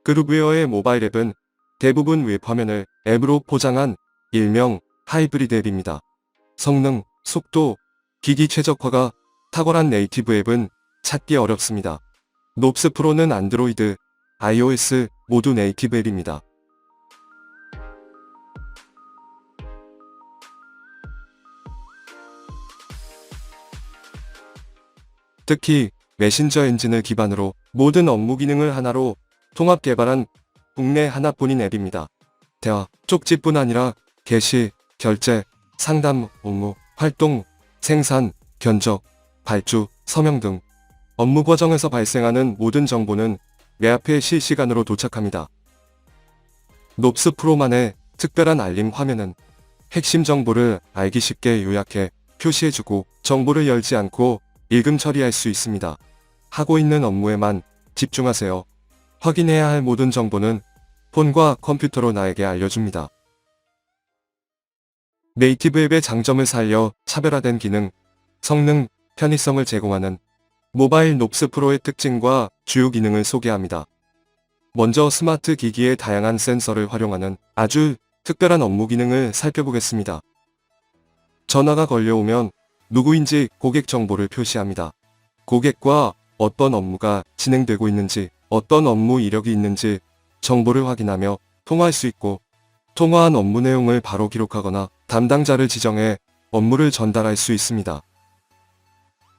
그룹웨어의 모바일 앱은 대부분 웹화면을 앱으로 포장한 일명 하이브리드 앱입니다. 성능, 속도, 기기 최적화가 탁월한 네이티브 앱은 찾기 어렵습니다. 놉스 프로는 안드로이드, iOS 모두 네이티브 앱입니다. 특히 메신저 엔진을 기반으로 모든 업무 기능을 하나로 통합 개발한 국내 하나뿐인 앱입니다. 대화, 쪽지뿐 아니라 게시, 결제, 상담, 업무, 활동, 생산, 견적, 발주, 서명 등 업무 과정에서 발생하는 모든 정보는 내 앞에 실시간으로 도착합니다. 놉스 프로만의 특별한 알림 화면은 핵심 정보를 알기 쉽게 요약해 표시해주고 정보를 열지 않고 읽음 처리할 수 있습니다. 하고 있는 업무에만 집중하세요. 확인해야 할 모든 정보는 폰과 컴퓨터로 나에게 알려줍니다. 네이티브 앱의 장점을 살려 차별화된 기능, 성능, 편의성을 제공하는 모바일 놉스 프로의 특징과 주요 기능을 소개합니다. 먼저 스마트 기기의 다양한 센서를 활용하는 아주 특별한 업무 기능을 살펴보겠습니다. 전화가 걸려오면 누구인지 고객 정보를 표시합니다. 고객과 어떤 업무가 진행되고 있는지, 어떤 업무 이력이 있는지 정보를 확인하며 통화할 수 있고, 통화한 업무 내용을 바로 기록하거나 담당자를 지정해 업무를 전달할 수 있습니다.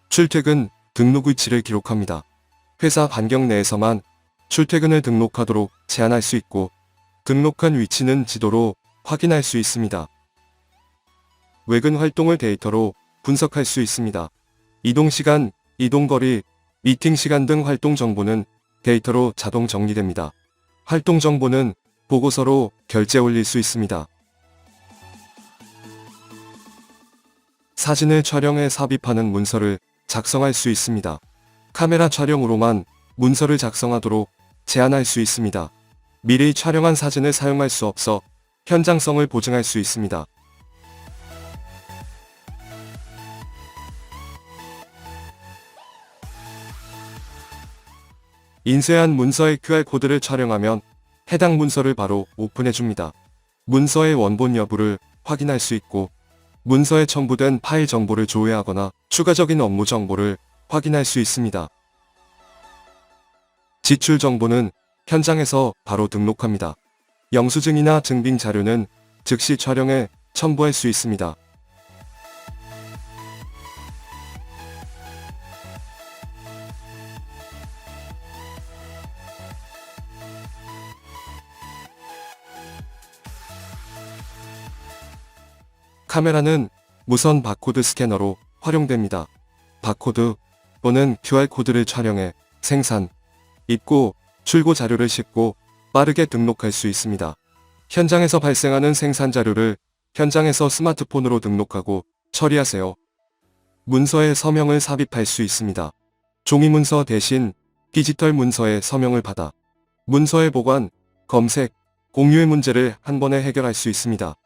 출퇴근, 등록 위치를 기록합니다. 회사 반경 내에서만 출퇴근을 등록하도록 제한할 수 있고, 등록한 위치는 지도로 확인할 수 있습니다. 외근 활동을 데이터로 분석할 수 있습니다. 이동시간, 이동거리, 미팅시간 등 활동 정보는 데이터로 자동 정리됩니다. 활동 정보는 보고서로 결제 올릴 수 있습니다. 사진을 촬영해 삽입하는 문서를 작성할 수 있습니다. 카메라 촬영으로만 문서를 작성하도록 제한할 수 있습니다. 미리 촬영한 사진을 사용할 수 없어 현장성을 보증할 수 있습니다. 인쇄한 문서의 QR코드를 촬영하면 해당 문서를 바로 오픈해줍니다. 문서의 원본 여부를 확인할 수 있고, 문서에 첨부된 파일 정보를 조회하거나 추가적인 업무 정보를 확인할 수 있습니다. 지출 정보는 현장에서 바로 등록합니다. 영수증이나 증빙 자료는 즉시 촬영해 첨부할 수 있습니다. 카메라는 무선 바코드 스캐너로 활용됩니다. 바코드 또는 QR코드를 촬영해 생산, 입고, 출고 자료를 쉽고 빠르게 등록할 수 있습니다. 현장에서 발생하는 생산 자료를 현장에서 스마트폰으로 등록하고 처리하세요. 문서에 서명을 삽입할 수 있습니다. 종이 문서 대신 디지털 문서에 서명을 받아 문서의 보관, 검색, 공유의 문제를 한 번에 해결할 수 있습니다.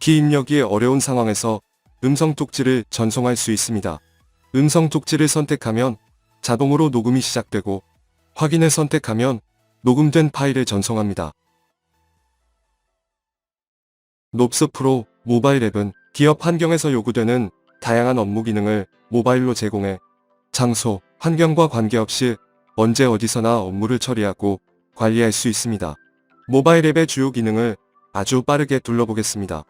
키 입력이 어려운 상황에서 음성 쪽지를 전송할 수 있습니다. 음성 쪽지를 선택하면 자동으로 녹음이 시작되고, 확인을 선택하면 녹음된 파일을 전송합니다. 놉스 프로 모바일 앱은 기업 환경에서 요구되는 다양한 업무 기능을 모바일로 제공해 장소, 환경과 관계없이 언제 어디서나 업무를 처리하고 관리할 수 있습니다. 모바일 앱의 주요 기능을 아주 빠르게 둘러보겠습니다.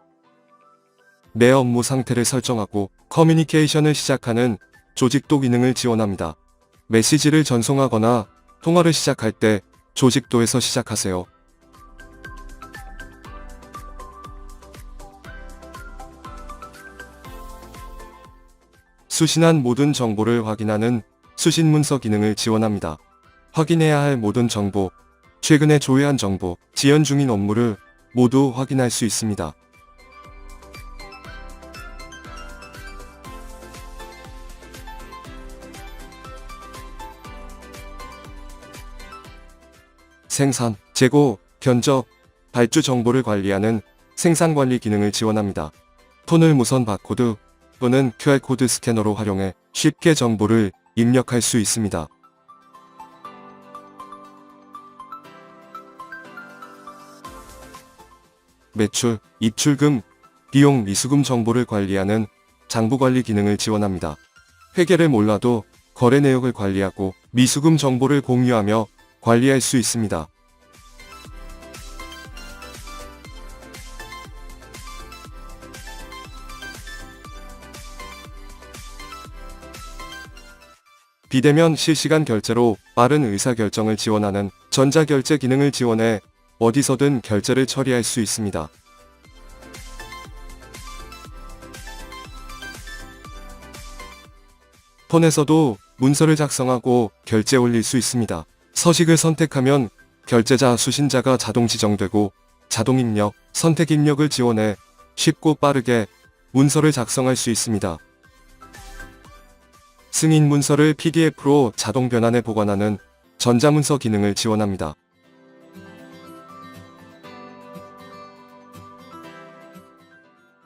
내 업무 상태를 설정하고 커뮤니케이션을 시작하는 조직도 기능을 지원합니다. 메시지를 전송하거나 통화를 시작할 때 조직도에서 시작하세요. 수신한 모든 정보를 확인하는 수신 문서 기능을 지원합니다. 확인해야 할 모든 정보, 최근에 조회한 정보, 지연 중인 업무를 모두 확인할 수 있습니다. 생산, 재고, 견적, 발주 정보를 관리하는 생산관리 기능을 지원합니다. 톤을 무선 바코드 또는 QR코드 스캐너로 활용해 쉽게 정보를 입력할 수 있습니다. 매출, 입출금, 비용 미수금 정보를 관리하는 장부관리 기능을 지원합니다. 회계를 몰라도 거래 내역을 관리하고 미수금 정보를 공유하며 관리할 수 있습니다. 비대면 실시간 결제로 빠른 의사결정을 지원하는 전자결제 기능을 지원해 어디서든 결제를 처리할 수 있습니다. 폰에서도 문서를 작성하고 결제 올릴 수 있습니다. 서식을 선택하면 결제자 수신자가 자동 지정되고 자동 입력, 선택 입력을 지원해 쉽고 빠르게 문서를 작성할 수 있습니다. 승인 문서를 PDF로 자동 변환해 보관하는 전자문서 기능을 지원합니다.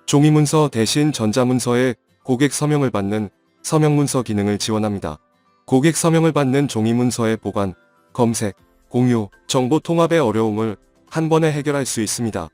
종이문서 대신 전자문서에 고객 서명을 받는 서명문서 기능을 지원합니다. 고객 서명을 받는 종이문서의 보관, 검색, 공유, 정보 통합의 어려움을 한 번에 해결할 수 있습니다.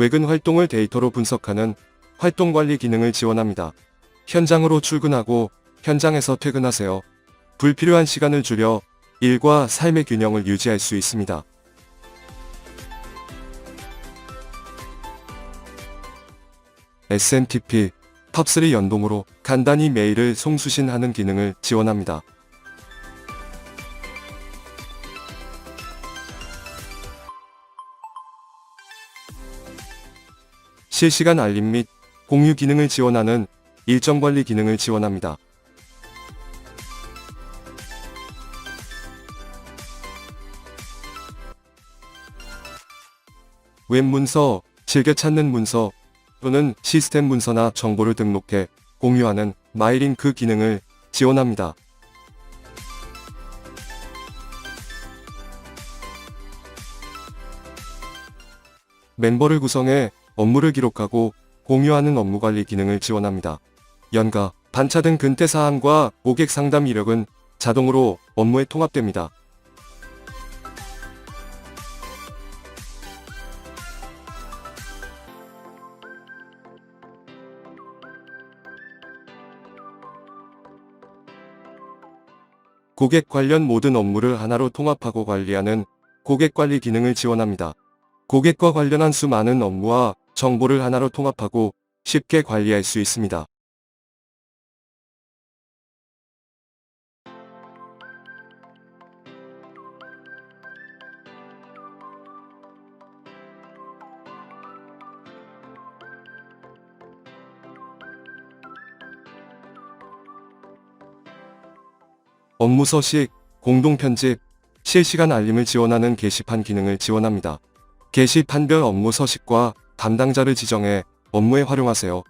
외근 활동을 데이터로 분석하는 활동관리 기능을 지원합니다. 현장으로 출근하고 현장에서 퇴근하세요. 불필요한 시간을 줄여 일과 삶의 균형을 유지할 수 있습니다. SMTP, 탑3 연동으로 간단히 메일을 송수신하는 기능을 지원합니다. 실시간 알림 및 공유 기능을 지원하는 일정관리 기능을 지원합니다. 웹 문서, 즐겨 찾는 문서 또는 시스템 문서나 정보를 등록해 공유하는 마이링크 기능을 지원합니다. 멤버를 구성해 업무를 기록하고 공유하는 업무관리 기능을 지원합니다. 연가, 반차 등 근태 사항과 고객 상담 이력은 자동으로 업무에 통합됩니다. 고객 관련 모든 업무를 하나로 통합하고 관리하는 고객관리 기능을 지원합니다. 고객과 관련한 수많은 업무와 정보를 하나로 통합하고 쉽게 관리할 수 있습니다. 업무 서식, 공동 편집, 실시간 알림을 지원하는 게시판 기능을 지원합니다. 게시판별 업무 서식과 담당자를 지정해 업무에 활용하세요.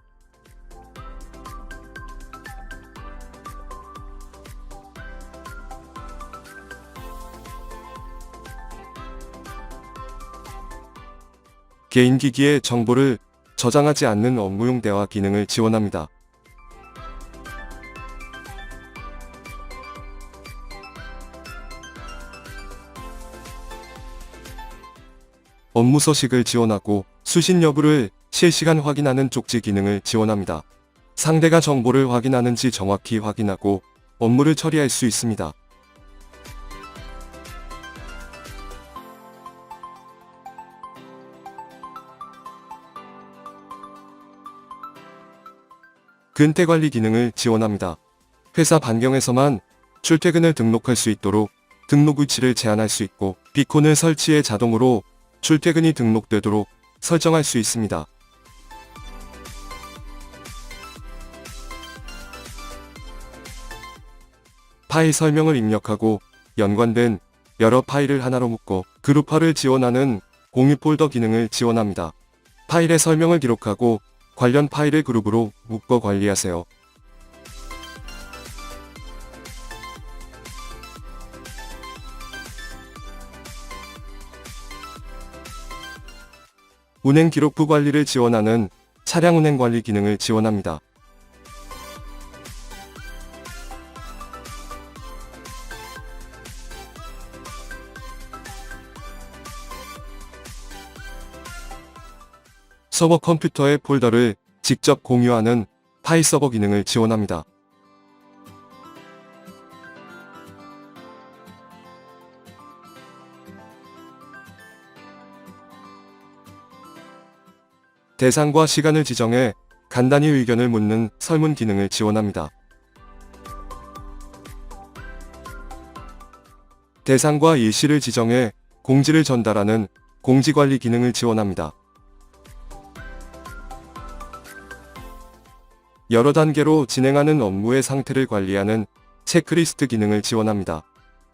개인 기기에 정보를 저장하지 않는 업무용 대화 기능을 지원합니다. 업무 서식을 지원하고 수신 여부를 실시간 확인하는 쪽지 기능을 지원합니다. 상대가 정보를 확인하는지 정확히 확인하고 업무를 처리할 수 있습니다. 근태관리 기능을 지원합니다. 회사 반경에서만 출퇴근을 등록할 수 있도록 등록 위치를 제한할 수 있고 비콘을 설치해 자동으로 출퇴근이 등록되도록 설정할 수 있습니다. 파일 설명을 입력하고 연관된 여러 파일을 하나로 묶고 그룹화를 지원하는 공유 폴더 기능을 지원합니다. 파일의 설명을 기록하고 관련 파일을 그룹으로 묶어 관리하세요. 운행 기록부 관리를 지원하는 차량 운행 관리 기능을 지원합니다. 서버 컴퓨터의 폴더를 직접 공유하는 파일 서버 기능을 지원합니다. 대상과 시간을 지정해 간단히 의견을 묻는 설문 기능을 지원합니다. 대상과 일시를 지정해 공지를 전달하는 공지관리 기능을 지원합니다. 여러 단계로 진행하는 업무의 상태를 관리하는 체크리스트 기능을 지원합니다.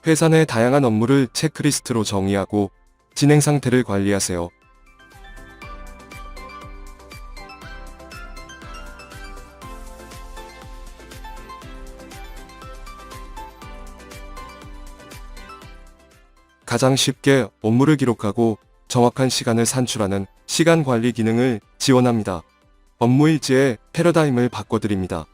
회사 내 다양한 업무를 체크리스트로 정의하고 진행 상태를 관리하세요. 가장 쉽게 업무를 기록하고 정확한 시간을 산출하는 시간 관리 기능을 지원합니다. 업무 일지의 패러다임을 바꿔드립니다.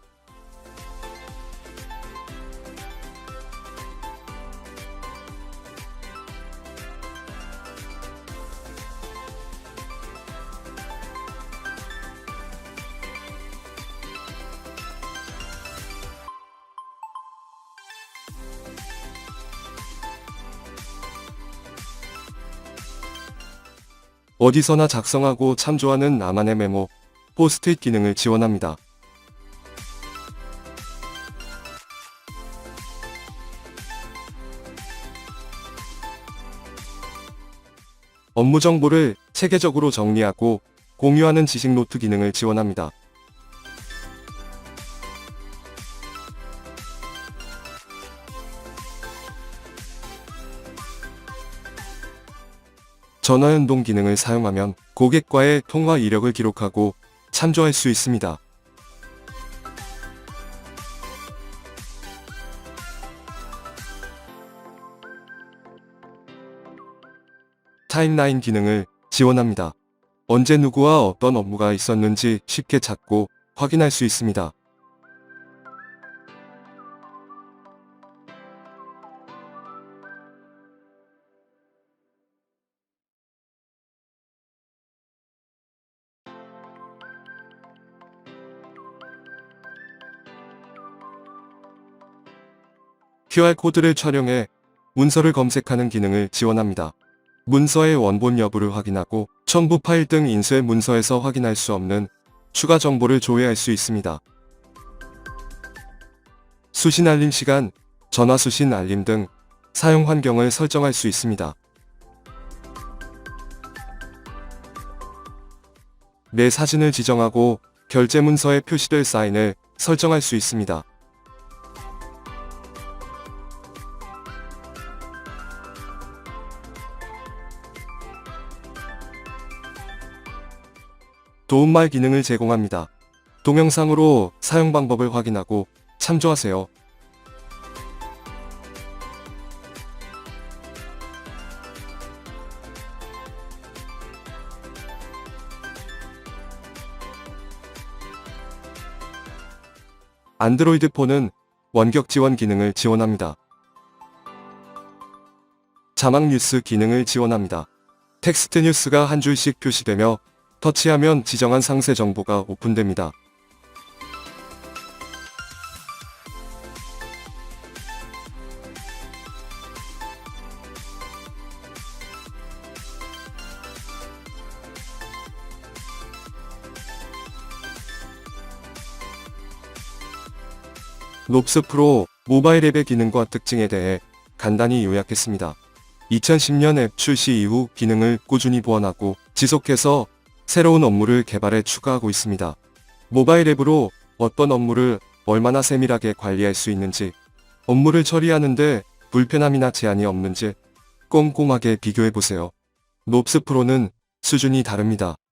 어디서나 작성하고 참조하는 나만의 메모, 포스트잇 기능을 지원합니다. 업무 정보를 체계적으로 정리하고 공유하는 지식 노트 기능을 지원합니다. 전화 연동 기능을 사용하면 고객과의 통화 이력을 기록하고 참조할 수 있습니다. 타임라인 기능을 지원합니다. 언제 누구와 어떤 업무가 있었는지 쉽게 찾고 확인할 수 있습니다. QR코드를 촬영해 문서를 검색하는 기능을 지원합니다. 문서의 원본 여부를 확인하고 첨부 파일 등 인쇄 문서에서 확인할 수 없는 추가 정보를 조회할 수 있습니다. 수신 알림 시간, 전화 수신 알림 등 사용 환경을 설정할 수 있습니다. 내 사진을 지정하고 결제 문서에 표시될 사인을 설정할 수 있습니다. 도움말 기능을 제공합니다. 동영상으로 사용 방법을 확인하고 참조하세요. 안드로이드 폰은 원격 지원 기능을 지원합니다. 자막 뉴스 기능을 지원합니다. 텍스트 뉴스가 한 줄씩 표시되며 터치하면 지정한 상세 정보가 오픈됩니다. 롭스 프로 모바일 앱의 기능과 특징에 대해 간단히 요약했습니다. 2010년 앱 출시 이후 기능을 꾸준히 보완하고 지속해서 새로운 업무를 개발해 추가하고 있습니다. 모바일 앱으로 어떤 업무를 얼마나 세밀하게 관리할 수 있는지, 업무를 처리하는데 불편함이나 제한이 없는지 꼼꼼하게 비교해보세요. 롭스 프로는 수준이 다릅니다.